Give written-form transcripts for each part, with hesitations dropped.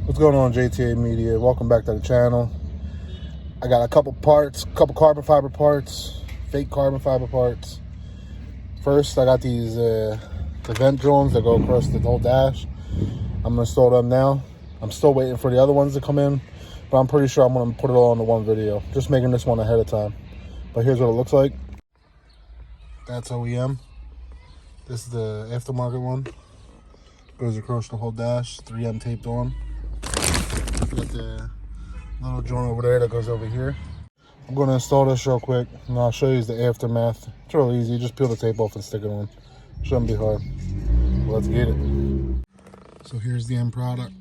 What's going on, JTA Media? Welcome back to the channel. I got a couple carbon fiber parts, fake carbon fiber parts. First, I got these the vent drones that go across the whole dash. I'm gonna install them now. I'm still waiting for the other ones to come in, but I'm pretty sure I'm gonna put it all into one video. Just making this one ahead of time. But here's what it looks like. That's OEM. This is the aftermarket one. Goes across the whole dash, 3M taped on. Got the little joint over there that goes over here. I'm going to install this real quick and I'll show you the aftermath. It's real easy. Just peel the tape off and stick it on. Shouldn't be hard. Well, let's get it. So here's the end product.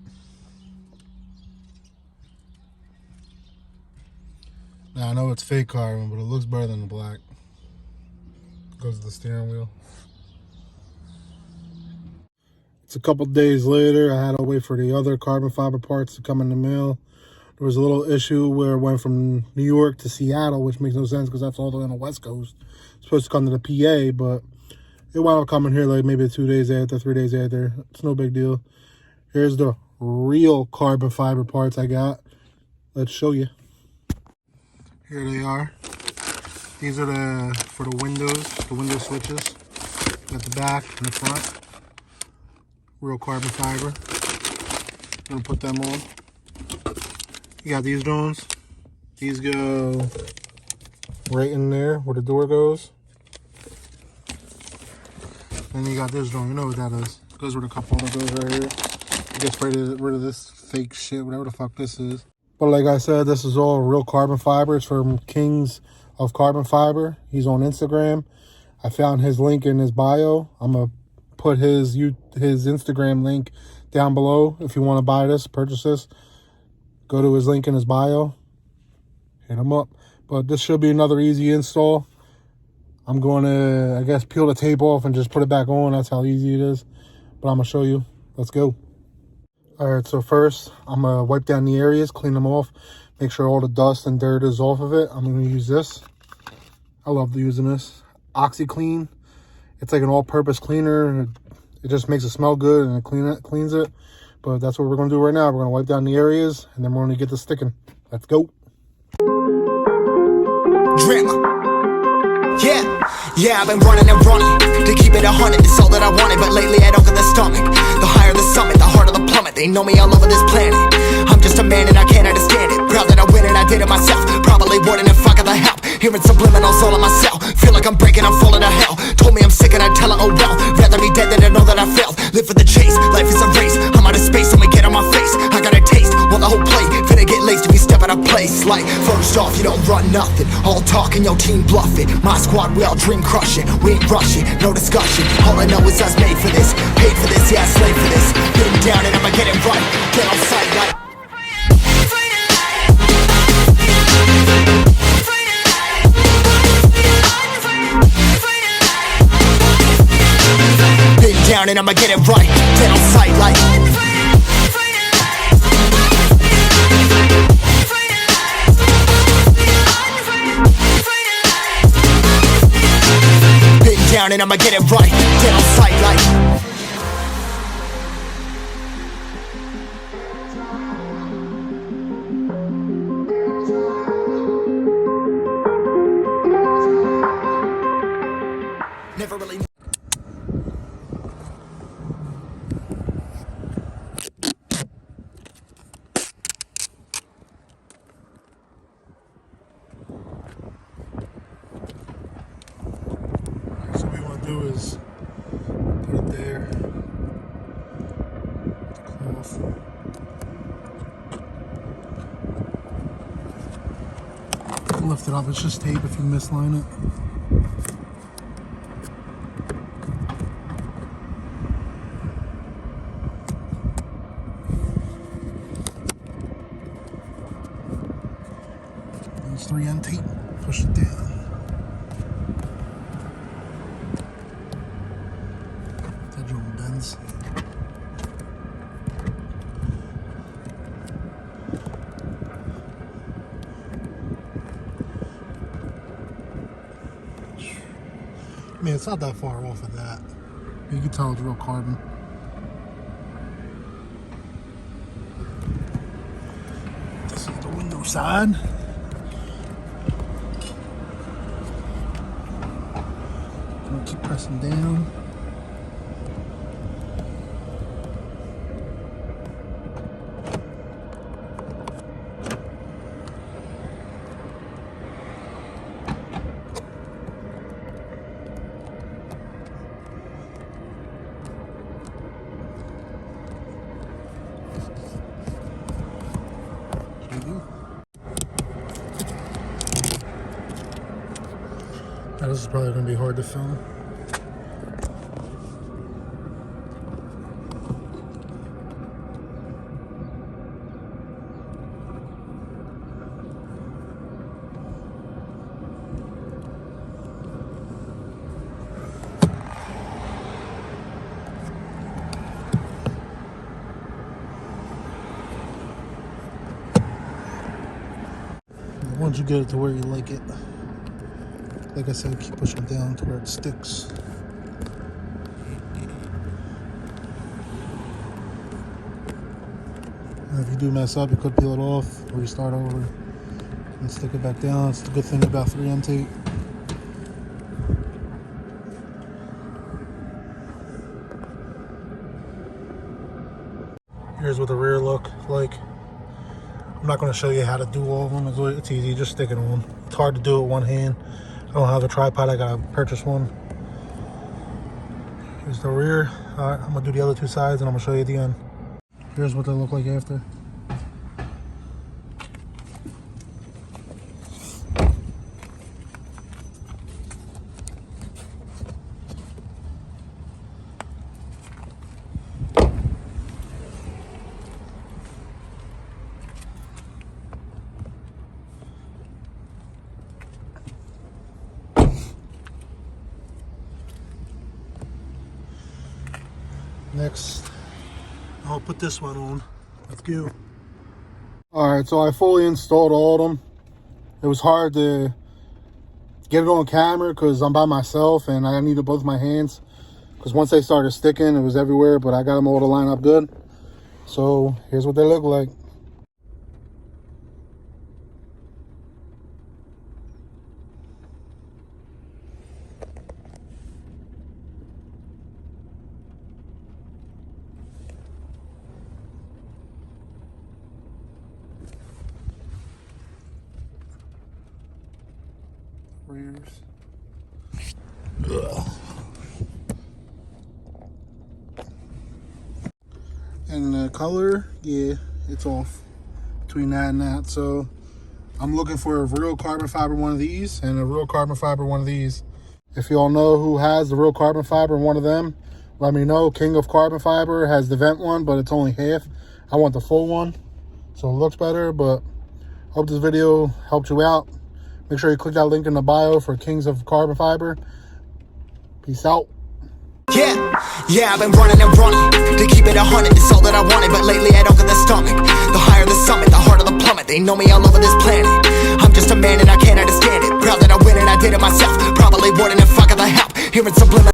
Now I know it's fake carbon, but it looks better than the black. Goes to the steering wheel. It's a couple days later. I had to wait for the other carbon fiber parts to come in the mail. There was a little issue where it went from New York to Seattle, which makes no sense because that's all the way on the West Coast. It's supposed to come to the PA, but it wound up coming here like maybe 2 days after, 3 days after. It's no big deal. Here's the real carbon fiber parts I got. Let's show you. Here they are. These are for the window switches. Got the back and the front. Real carbon fiber. I'm gonna put them on. You got these drones. These go right in there where the door goes. Then you got this drone. You know what that is. It goes where the cup holder goes right here. It gets rid of this fake shit, whatever the fuck this is. But like I said, this is all real carbon fiber. It's from Kingofcarbonfiber. He's on Instagram. I found his link in his bio. I'm gonna put his Instagram link down below. If you want to buy this, purchase this, go to his link in his bio, hit him up. But this should be another easy install. I'm going to, I guess, peel the tape off and just put it back on. That's how easy it is. But I'm going to show you. Let's go. All right, so first, I'm going to wipe down the areas, clean them off, make sure all the dust and dirt is off of it. I'm going to use this. I love using this. OxyClean. It's like an all-purpose cleaner. It just makes it smell good and it cleans it. But that's what we're going to do right now. We're going to wipe down the areas and then we're going to get this sticking. Let's go. Drip. Yeah, I've been running and running to keep it 100. It's all that I wanted, but lately I don't get the stomach. The higher the summit, the harder the plummet. They know me all over this planet. I'm just a man and I can't understand it. Proud that I win and I did it myself. Probably wouldn't if I got the help. Hearing subliminals all on myself. Feel like I'm breaking, I'm falling to hell. Told me I'm sick and I tell her, oh well. Rather be dead than to know that I failed. Live for the chase, life is a race. I'm out of space, so me get on my face. I got a taste, want the whole plate. Finna get laced if you step out of place. Like, first off, you don't run nothing. All talk and your team bluff it. My squad, we all dream crushing. We ain't rushing, no discussion. All I know is us made for this. Paid for this, yeah, slave for this. Been down and I'ma get it right. Get on sight like down and I'ma get it right. Dead on sight like been down and I'ma get it right. Dead on sight like never really. Do is put it there, cloth. Lift it up, it's just tape if you misline it. There's 3M tape, push it down. Bends. I mean, it's not that far off of that. You can tell it's real carbon. Side. I'll keep pressing down. Now, this is probably going to be hard to film. Once you get it to where you like it, like I said, keep pushing it down to where it sticks. And if you do mess up, you could peel it off or you start over and stick it back down. It's the good thing about 3M tape. Here's what the rear look like. I'm not going to show you how to do all of them. It's easy, just stick it on. It's hard to do it with one hand. I don't have a tripod, I gotta purchase one. Here's the rear. Alright, I'm gonna do the other two sides and I'm gonna show you at the end. Here's what they look like after. Next, I'll put this one on. Let's go. Alright, so I fully installed all of them. It was hard to get it on camera because I'm by myself and I needed both my hands. Because once they started sticking, it was everywhere, but I got them all to line up good. So here's what they look like. Ugh. And the color, yeah, it's off between that and that. So I'm looking for a real carbon fiber one of these and a real carbon fiber one of these. If y'all know who has the real carbon fiber one of them, let me know. Kingofcarbonfiber has the vent one, but it's only half. I want the full one, so it looks better. But hope this video helped you out. Make sure you click that link in the bio for Kingofcarbonfiber. Peace out. Yeah, I've been running and running to keep it 100, it's all that I wanted. But lately I don't get the stomach. The higher the summit, the harder the plummet. They know me all over this planet. I'm just a man and I can't understand it. Proud that I win and I did it myself. Probably wouldn't if I got the help. Hearing subliminal